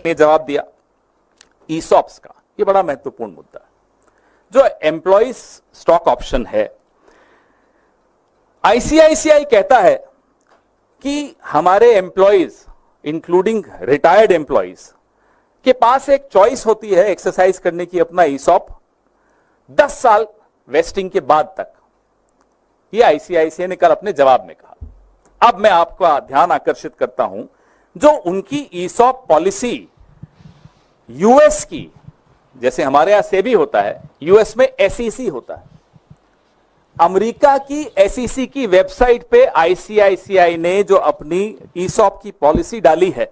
ने जवाब दिया ईसॉप्स का, ये बड़ा महत्वपूर्ण मुद्दा है। जो एम्प्लॉइज स्टॉक ऑप्शन है, आईसीआईसीआई कहता है कि हमारे एम्प्लॉइज इंक्लूडिंग रिटायर्ड एम्प्लॉइज के पास एक चॉइस होती है एक्सरसाइज करने की अपना ईसॉप 10 साल वेस्टिंग के बाद तक। ये आईसीआईसीआई ने कल अपने जवाब में कहा। अब मैं आपका ध्यान आकर्षित करता हूं, जो उनकी ईसॉप पॉलिसी यूएस की, जैसे हमारे यहां सेबी होता है, यूएस में एसईसी होता है। अमेरिका की एसईसी की वेबसाइट पे आईसीआईसीआई ने जो अपनी ईसॉप की पॉलिसी डाली है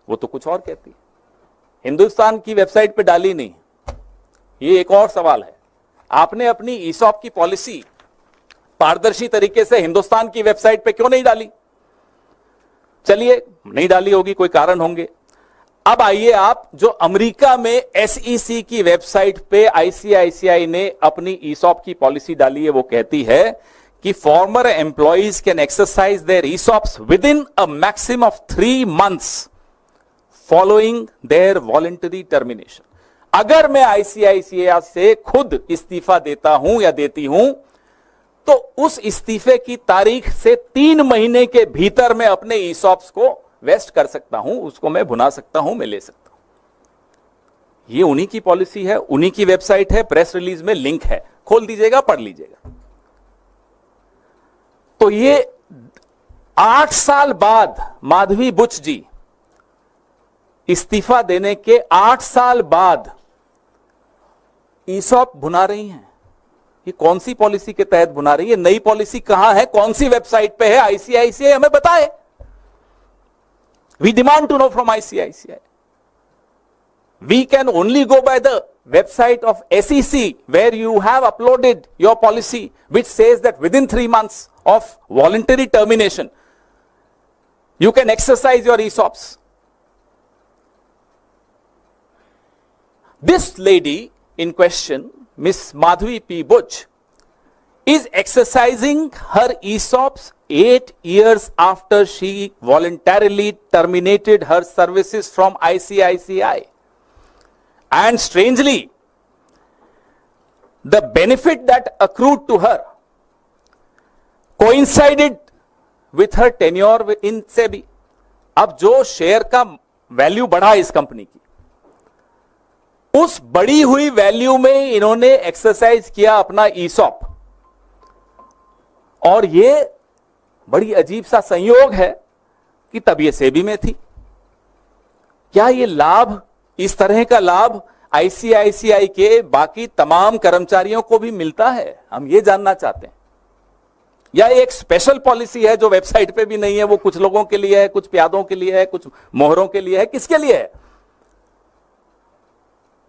वो तो कुछ और कहती है, हिंदुस्तान की वेबसाइट पे डाली नहीं। ये एक और सवाल है, आपने अपनी ईसॉप की पॉलिसी पारदर्शी तरीके से हिंदुस्तान की वेबसाइट पे क्यों नहीं डाली? चलिए, नहीं डाली होगी, कोई कारण होंगे। अब आइए आप, जो अमेरिका में एसईसी की वेबसाइट पे आईसीआईसीआई ने अपनी ईसॉप की पॉलिसी डाली है, वो कहती है कि former employees can exercise their ESOPs within a maximum of 3 months following their voluntary termination. अगर मैं आईसीआईसीआई से खुद इस्तीफा देता हूं या देती हूं, तो उस इस्तीफे की तारीख से 3 महीने के भीतर मैं अपने ईसॉप्स को वेस्ट कर सकता हूं, उसको मैं भुना सकता हूं, मैं ले सकता हूं। ये उन्हीं की पॉलिसी है, उन्हीं की वेबसाइट है, प्रेस रिलीज में लिंक है, खोल दीजिएगा, पढ़ लीजिएगा। तो ये 8 साल बाद माधवी बुच जी इस्तीफा देने के 8 साल बाद ईसॉप भुना रही हैं। ये कौन सी पॉलिसी के तहत भुना रही है? नई पॉलिसी कहां है, कौन सी वेबसाइट पे है? आईसीआईसीआई हमें बताए। We demand to know from ICICI. We can only go by the website of SEC where you have uploaded your policy which says that within 3 months of voluntary termination you can exercise your ESOPs. This lady in question, Miss Madhvi P. Buch, is exercising her ESOPs 8 years after she voluntarily terminated her services from ICICI. And strangely, the benefit that accrued to her coincided with her tenure in SEBI. अब जो share का value बढ़ा इस company की, उस बढ़ी हुई value में इन्होंने एक्सरसाइज किया अपना ईसॉप। और ये बड़ी अजीब सा संयोग है कि तब ये सेबी में थी। क्या ये लाभ, इस तरह का लाभ आईसीआईसीआई के बाकी तमाम कर्मचारियों को भी मिलता है? हम ये जानना चाहते हैं। या एक स्पेशल पॉलिसी है जो वेबसाइट पे भी नहीं है, वो कुछ लोगों के लिए है, कुछ प्यादों के लिए है, कुछ मोहरों के लिए है, किसके लिए है?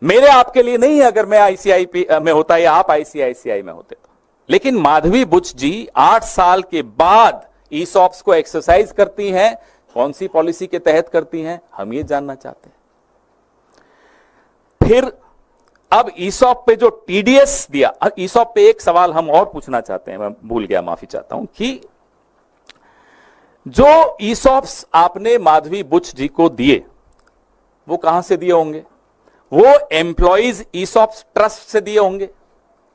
मेरे आपके लिए नहीं है। अगर मैं आईसीआई में होता या आप आईसीआईसीआई में होते तो। लेकिन माधवी बुच जी 8 साल के बाद ईसॉप्स को एक्सरसाइज करती हैं। कौन सी पॉलिसी के तहत करती हैं, हम ये जानना चाहते हैं। फिर अब ईसॉप पे जो टीडीएस दिया, ईसॉप पे एक सवाल हम और पूछना चाहते हैं, मैं भूल गया, माफी चाहता हूं, कि जो ईसॉप्स आपने माधवी बुच जी को दिए वो कहां से दिए होंगे? वो एम्प्लॉइज ईसॉप्स ट्रस्ट से दिए होंगे,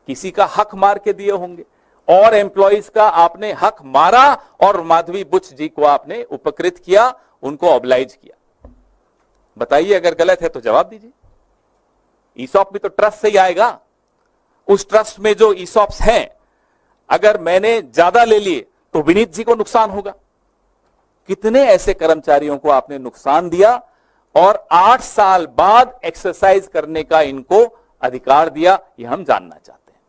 किसी का हक मार के दिए होंगे, और एम्प्लॉइज का आपने हक मारा और माधवी बुच जी को आपने उपकृत किया, उनको ऑब्लाइज किया। बताइए, अगर गलत है तो जवाब दीजिए। ईसॉप भी तो ट्रस्ट से ही आएगा। उस ट्रस्ट में जो ईसॉप्स हैं, अगर मैंने ज्यादा ले लिए तो विनीत जी को नुकसान होगा। कितने ऐसे कर्मचारियों को आपने नुकसान दिया और 8 साल बाद एक्सरसाइज करने का इनको अधिकार दिया, यह हम जानना चाहते हैं।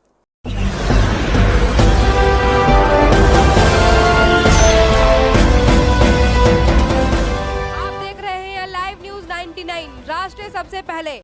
आप देख रहे हैं लाइव न्यूज 99, राष्ट्र सबसे पहले।